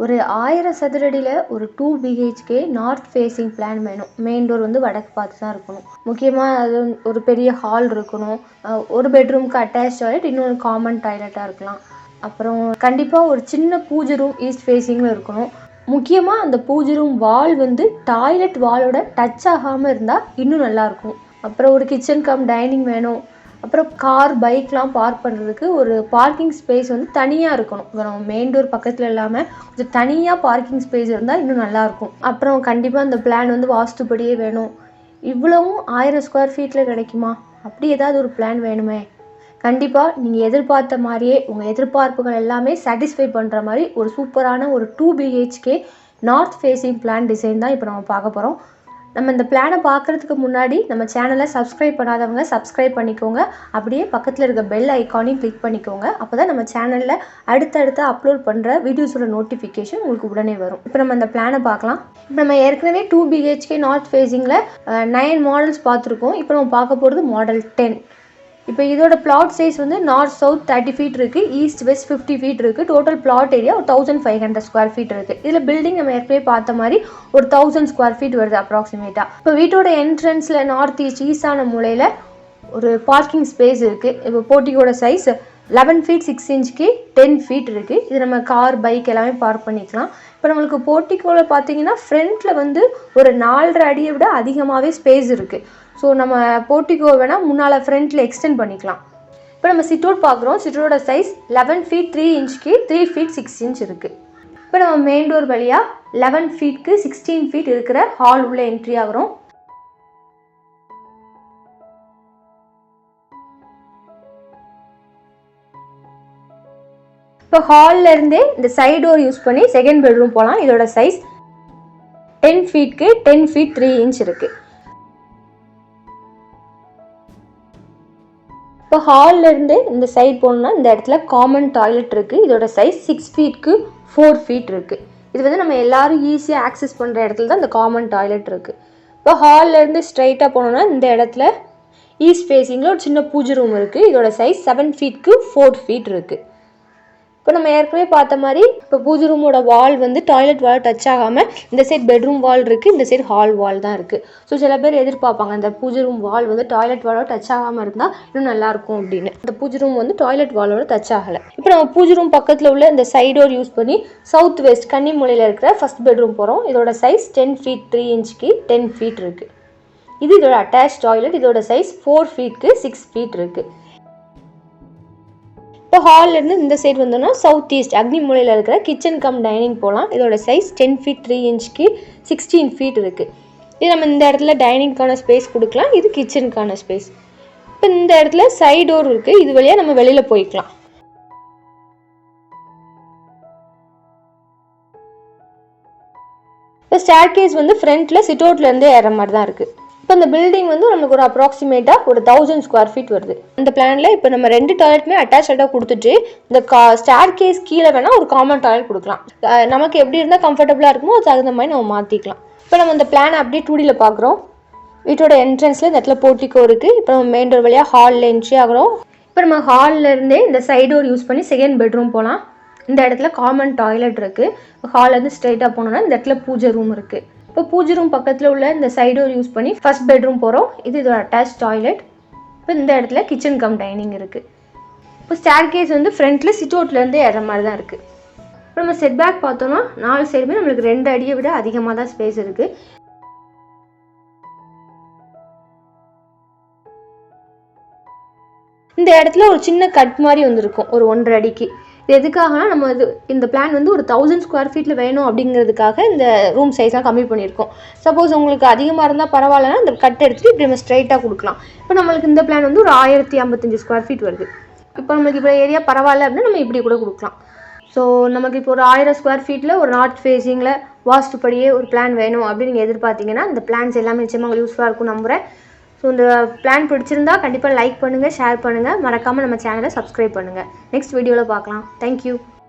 ஒரு 1000 சதுரடியில் ஒரு 2 BHK north facing plan வேணும். மெயின் டோர் வந்து வடக்கு பார்த்து தான் இருக்கணும். முக்கியமாக அது ஒரு பெரிய ஹால் இருக்கணும். ஒரு பெட்ரூம்க்கு அட்டாச் டாய்லெட், இன்னொரு காமன் டாய்லெட்டாக இருக்கலாம். அப்புறம் கண்டிப்பாக ஒரு சின்ன பூஜை ரூம் ஈஸ்ட் ஃபேஸிங்கில் இருக்கணும். முக்கியமாக அந்த பூஜை ரூம் வால் வந்து டாய்லெட் வாலோட டச் ஆகாமல் இருந்தால் இன்னும் நல்லாயிருக்கும். அப்புறம் ஒரு கிச்சன் கம் டைனிங் வேணும். அப்புறம் கார் பைக்லாம் பார்க் பண்ணுறதுக்கு ஒரு பார்க்கிங் ஸ்பேஸ் வந்து தனியாக இருக்கணும். நம்ம மெயின் டோர் பக்கத்தில் இல்லாமல் கொஞ்சம் தனியாக பார்க்கிங் ஸ்பேஸ் இருந்தால் இன்னும் நல்லாயிருக்கும். அப்புறம் கண்டிப்பாக அந்த பிளான் வந்து வாஸ்துபடியே வேணும். இவ்வளவும் 1000 ஸ்கொயர் ஃபீட்டில் கிடைக்குமா? அப்படி ஏதாவது ஒரு பிளான் வேணுமே. கண்டிப்பாக நீங்கள் எதிர்பார்த்த மாதிரியே உங்கள் எதிர்பார்ப்புகள் எல்லாமே சாட்டிஸ்ஃபை பண்ணுற மாதிரி ஒரு சூப்பரான ஒரு 2 BHK north facing plan design தான் இப்போ நம்ம பார்க்க போகிறோம். நம்ம இந்த பிளானை பார்க்குறதுக்கு முன்னாடி நம்ம சேனலை சப்ஸ்கிரைப் பண்ணாதவங்க சப்ஸ்கிரைப் பண்ணிக்கோங்க. அப்படியே பக்கத்தில் இருக்க பெல் ஐக்கானையும் கிளிக் பண்ணிக்கோங்க. அப்போ தான் நம்ம சேனலில் அடுத்தடுத்து அப்லோட் பண்ணுற வீடியோஸோட நோட்டிஃபிகேஷன் உங்களுக்கு உடனே வரும். இப்போ நம்ம இந்த பிளானை பார்க்கலாம். இப்போ நம்ம ஏற்கனவே 2 BHK நார்த் ஃபேஸிங்கில் 9 மாடல்ஸ் பார்த்துருக்கோம். இப்போ நம்ம பார்க்க போகிறது மாடல் 10. இப்போ இதோட பிளாட் சைஸ் வந்து நார்த் சவுத் 30 ஃபீட் இருக்குது, ஈஸ்ட் வெஸ்ட் 50 ஃபீட் இருக்குது. டோட்டல் பிளாட் ஏரியா ஒரு 1500 ஸ்கொயர் ஃபீட் இருக்குது. இதில் பில்டிங் நம்ம ஏற்கனவே பார்த்த மாதிரி ஒரு 1000 ஸ்கொயர் ஃபீட் வருது அப்ராக்சிமேட்டாக. இப்போ வீட்டோட என்ட்ரன்ஸில் நார்த் ஈஸ்ட் ஈஸ்டான மூலையில் ஒரு பார்க்கிங் ஸ்பேஸ் இருக்குது. இப்போ போர்ட்டிக்கோட சைஸ் 11 ஃபீட் 6 இன்ச்சுக்கு 10 ஃபீட் இருக்குது. இது நம்ம கார் பைக் எல்லாமே பார்க் பண்ணிக்கலாம். இப்போ நம்மளுக்கு போர்ட்டிக்கோவில் பார்த்தீங்கன்னா ஃப்ரண்ட்டில் வந்து ஒரு 4.5 அடியை விட அதிகமாகவே ஸ்பேஸ் இருக்குது. ஸோ நம்ம போர்ட்டிக்கோ வேணால் முன்னால் ஃப்ரண்ட்டில் எக்ஸ்டெண்ட் பண்ணிக்கலாம். இப்போ நம்ம சிட்டோட் பார்க்குறோம். சிட்டோட சைஸ் 11 ஃபீட் 3 இன்ச்சுக்கு 3 ஃபீட் 6 இன்ச் இருக்குது. இப்போ நம்ம மெயின் டோர் வழியாக 11 ஃபீட்க்கு 16 ஃபீட் இருக்கிற ஹால் உள்ள என்ட்ரி ஆகிறோம். இப்போ ஹாலில் இருந்தே இந்த சைட் டோர் யூஸ் பண்ணி செகண்ட் பெட்ரூம் போகலாம். இதோட சைஸ் 10 ஃபீட்க்கு 10 ஃபீட் 3 இன்ச் இருக்குது. இப்போ ஹாலில் இருந்து இந்த சைட் போகணுன்னா இந்த இடத்துல காமன் டாய்லெட் இருக்குது. இதோட சைஸ் 6 ஃபீட்க்கு 4 ஃபீட் இருக்குது. இது வந்து நம்ம எல்லோரும் ஈஸியாக ஆக்சஸ் பண்ணுற இடத்துல தான் இந்த காமன் டாய்லெட் இருக்குது. இப்போ ஹாலில் இருந்து ஸ்ட்ரைட்டாக போனோன்னா இந்த இடத்துல ஈஸ்ட் ஃபேஸிங்கில் ஒரு சின்ன பூஜை ரூம் இருக்குது. இதோட சைஸ் 7 ஃபீட்க்கு 4 ஃபீட் இருக்குது. இப்போ நம்ம ஏற்கனவே பார்த்த மாதிரி இப்போ பூஜை ரூமோட வால் வந்து டாய்லெட் வால் டச் ஆகாமல் இந்த சைட் பெட்ரூம் வால் இருக்குது, இந்த சைட் ஹால் வால் தான் இருக்குது. ஸோ சில பேர் எதிர்பார்ப்பாங்க அந்த பூஜை ரூம் வால் வந்து டாய்லெட் வாலோட டச் ஆகாமல் இருந்தால் இன்னும் நல்லாயிருக்கும் அப்படின்னு. இந்த பூஜை ரூம் வந்து டாய்லெட் வாலோட டச் ஆகலை. இப்போ நம்ம பூஜை ரூம் பக்கத்தில் உள்ள இந்த சைடோர் யூஸ் பண்ணி சவுத் வெஸ்ட் கன்னி மூலையில் இருக்கிற ஃபர்ஸ்ட் பெட்ரூம் போகிறோம். இதோட சைஸ் 10 ஃபீட் 3 இன்ச்சுக்கு 10 ஃபீட் இருக்குது. இது இதோட அட்டாச் டாய்லெட். இதோட சைஸ் 4 ஃபீட்க்கு 6 ஃபீட் இருக்குது. இப்போ ஹால்லேருந்து இந்த சைடு வந்தோம்னா சவுத் ஈஸ்ட் அக்னி மூலையில் இருக்கிற கிச்சன் கம் டைனிங் போகலாம். இதோட சைஸ் 10 ஃபீட் 3 இன்ச்சுக்கு 16 ஃபீட் இருக்குது. இது நம்ம இந்த இடத்துல டைனிங்க்கான ஸ்பேஸ் கொடுக்கலாம். இது கிச்சனுக்கான ஸ்பேஸ். இப்போ இந்த இடத்துல சைடு டோர் இருக்குது. இது வழியாக நம்ம வெளியில் போய்க்கலாம். இப்போ ஸ்டேர் கேஸ் வந்து ஃப்ரண்ட்டில் சிட்டவுட்லேருந்து ஏற மாதிரி தான் இருக்குது. இப்போ இந்த பில்டிங் வந்து நமக்கு ஒரு அப்ராக்சிமேட்டாக ஒரு 1000 ஸ்கொயர் ஃபீட் வருது. இந்த பிளானில் இப்போ நம்ம 2 டாய்லெட்டுமே அட்டாச்சாக கொடுத்துட்டு இந்த ஸ்டேர் கேஸ் கீழே வேணால் ஒரு காமன் டாய்லெட் கொடுக்கலாம். நமக்கு எப்படி இருந்தால் கம்ஃபர்டபுளாக இருக்குமோ அது தகுந்த மாதிரி நம்ம மாற்றிக்கலாம். இப்போ நம்ம இந்த பிளானை அப்படியே 2Dயில் பார்க்குறோம். வீட்டோட என்ட்ரன்ஸில் இந்த இடத்துல போர்ட்டிக்கோ இருக்குது. இப்போ நம்ம மெயின் டோர் வழியாக ஹாலில் என்ட்ரி ஆகிறோம். இப்போ நம்ம ஹாலில் இருந்தே இந்த சைடு டோர் யூஸ் பண்ணி செகண்ட் பெட்ரூம் போகலாம். இந்த இடத்துல காமன் டாய்லெட் இருக்குது. ஹால்லேருந்து ஸ்ட்ரைட்டாக போனோம்னா இந்த இடத்துல பூஜை ரூம் இருக்குது. இப்போ பூஜை ரூம் பக்கத்தில் உள்ள இந்த சைடு டோர் யூஸ் பண்ணி ஃபர்ஸ்ட் பெட்ரூம் போகிறோம். இது இதோட அட்டாச் டாய்லெட். இப்போ இந்த இடத்துல கிச்சன் கம் டைனிங் இருக்குது. இப்போ ஸ்டேர் கேஸ் வந்து ஃப்ரண்ட்டில் சிட்டவுட்லேருந்து ஏற மாதிரி தான் இருக்குது. இப்போ நம்ம செட் பேக் பார்த்தோம்னா 4 சைடுமே நம்மளுக்கு 2 அடியை விட அதிகமாக தான் ஸ்பேஸ் இருக்குது. இந்த இடத்துல ஒரு சின்ன கட் மாதிரி வந்துருக்கும் ஒரு 1.5 அடிக்கு. இது எதுக்காகனா நம்ம இந்த பிளான் வந்து ஒரு 1000 ஸ்கொயர் ஃபீட்டில் வேணும் அப்படிங்கிறதுக்காக இந்த ரூம் சைஸ்லாம் கம்மி பண்ணியிருக்கோம். சப்போஸ் உங்களுக்கு அதிகமாக இருந்தால் பரவாயில்லனா இந்த கட் எடுத்துகிட்டு இப்படி நம்ம ஸ்ட்ரைட்டாக கொடுக்கலாம். இப்போ நம்மளுக்கு இந்த பிளான் வந்து ஒரு 1055 ஸ்கொயர் ஃபீட் வருது. இப்போ நம்மளுக்கு இப்போ ஏரியா பரவாயில்ல அப்படின்னா நம்ம இப்படி கூட கொடுக்கலாம். ஸோ நமக்கு இப்போ ஒரு 1000 ஸ்கொயர் ஃபீட்டில் ஒரு நார்த் ஃபேஸிங்கில் வாஸ்துப்படியே ஒரு பிளான் வேணும் அப்படின்னு நீங்கள் எதிர்பார்த்தீங்கன்னா இந்த பிளான்ஸ் எல்லாமே நிச்சயமாக உங்களுக்கு யூஸ்ஃபுல்லாக இருக்கும் நம்புகிறேன். ஸோ இந்த பிளான் பிடிச்சிருந்தா கண்டிப்பாக லைக் பண்ணுங்கள், ஷேர் பண்ணுங்கள், மறக்காமல் நம்ம சேனலை சப்ஸ்கிரைப் பண்ணுங்கள். நெக்ஸ்ட் வீடியோவில் பார்க்கலாம். தேங்க்யூ.